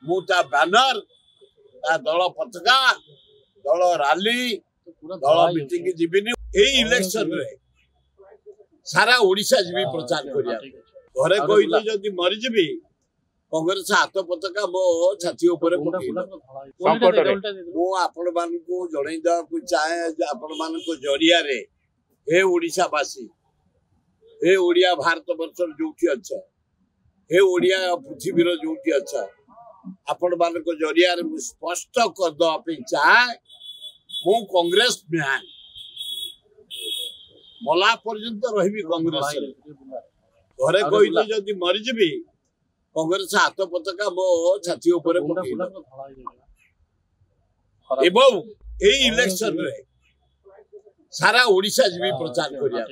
मु ता बैनर ता दल पताका दल रैली दल मीटिंग जीविनी ए इलेक्शन रे सारा ओडिशा जीवी प्रचार करिया घरे कहिले जदि मरि जीवी कांग्रेस हाथ पताका मो छाती ऊपर मु आपण मान को जणै दा को चाहे आपण मान को जरिया रे हे ओडिशा वासी हे ओडिया भारत वर्ष जोठी अच्छा हे ओडिया पृथ्वी रो जोठी अच्छा आपण मान को जरिया रे स्पष्ट कर दो पे चाहे मु कांग्रेस मैन मला पर्यंत रही कांग्रेस घरे कहिले जदि मरि जीवी कांग्रेस हाथ पताका मो छाती ऊपर एवं ए इलेक्शन रे सारा ओडिशा जीवी प्रचार करिया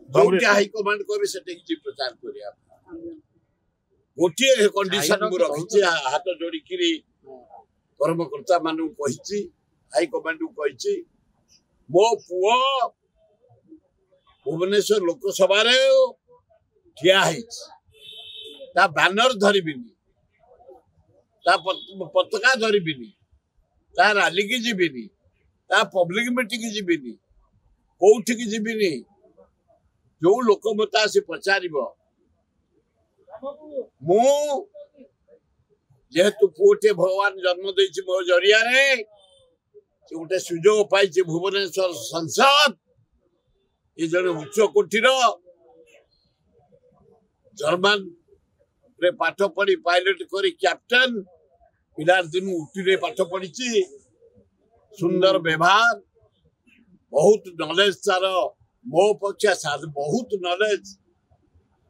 जोटी हाई कमांड करे सेटे जी प्रचार करिया गोटे कंडीशन मु रखिछि हाथ जोड़ी किरी कर्मकर्ता मानु कहिछि हाई कमांड को कहिछि मो पुओ भुवनेश्वर लोकसभा रे ठिया हिच ता बैनर धरिबिनी ता पताका धरिबिनी ता रैली की जीविनी ता पब्लिक मीटिंग की जीविनी कोठी की जीविनी जो लोक मत आसी पचारिबो मु जेहेतु पुटे भगवान जन्म देछि मो जरिया रे से गोटे सुजोग पाइछि भुवनेश्वर संसद ये जने उच्च कोठीर जर्मन रे पाठ पढ़ी पायलट करी कैप्टन पिलार दिन उठी रे पाठ पढ़ी सुंदर व्यवहार बहुत नॉलेज तार मो पक्षा साथ बहुत नॉलेज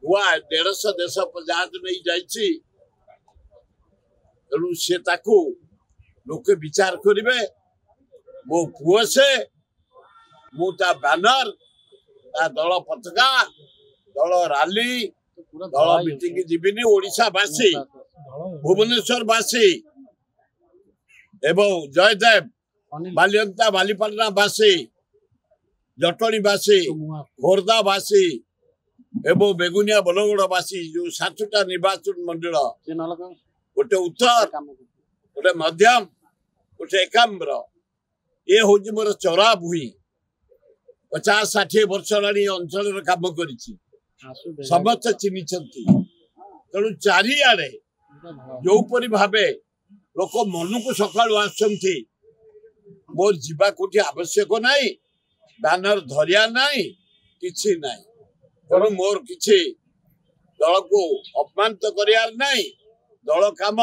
हुआ 150 देश जहाज नहीं जाइछि तेणु से ताकू लोके विचार करिवे मो पुओ से मु ता बैनर ता दल पताका दल रैली दल मीटिंग जीविनी ओडिशा वासी भुवनेश्वर वासी एवं जयदेव बालियंता बालीपाटना वासी जटणी वासी खोर्धा वासी एवं बेगुनिया बलगड़ वासी जो 7टा निर्वाचन मंडल गोटे उत्तर गोटे मध्यम गोटे एकाम्र ये हूँ मोर चौरा भूई 50-60 वर्ष लानी अंचल काम कर समस्त चिन्ह तेणु चारिआडे जोपरी भावे लोक मन को सका आसुंती मोर जीवा कोठी आवश्यक नहीं बैनर धरिया नहीं किछि नहीं तेणु मोर किछि दल को अपमानित करियार नहीं दल काम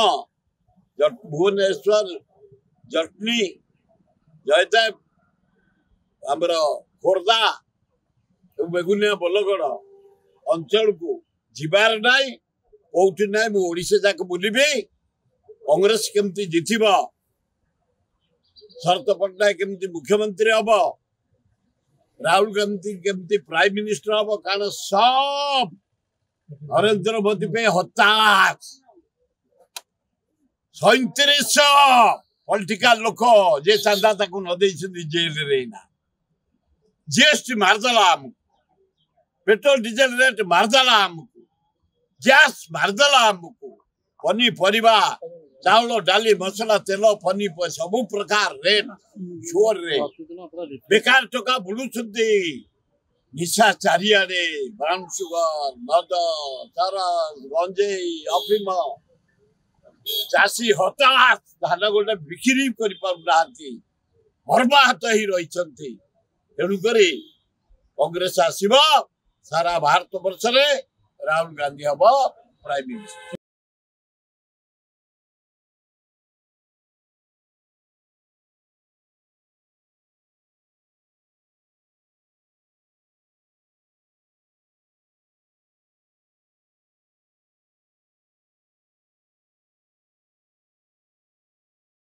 भुवनेश्वर जटनी जयदेव आमर खोर्धा बेगुनिया बलगड़ अंचल को जीवार नाई कौटी ना ओडिशा जाक बुलबी कांग्रेस केमती जितब शरत पट्टनायक केमती मुख्यमंत्री हम राहुल गांधी केमती प्राइम मिनिस्टर हम कारण सब नरेंद्र मोदी पे हताश 37 पॉलिटिकल लोक जे चांदा ताकू न देइछन जेल रे ना जीएसटी मारदला हमको पेट्रोल डीजल रेट मारदला हमको गैस मारदला हमको पनीपरिया चाउल डाली मसला तेल पनी सब प्रकार रेट जोर रे बेकार टका बुलुछंती निशा चारियाडे ब्राउन सुगर मद चरस गंजेई अफिम चाषी हताश धान गोटे बिक्री कर बर्बाद ही रही तेणुक कांग्रेस आसब सारा भारत वर्ष राहुल गांधी हम प्राइम मिनिस्टर।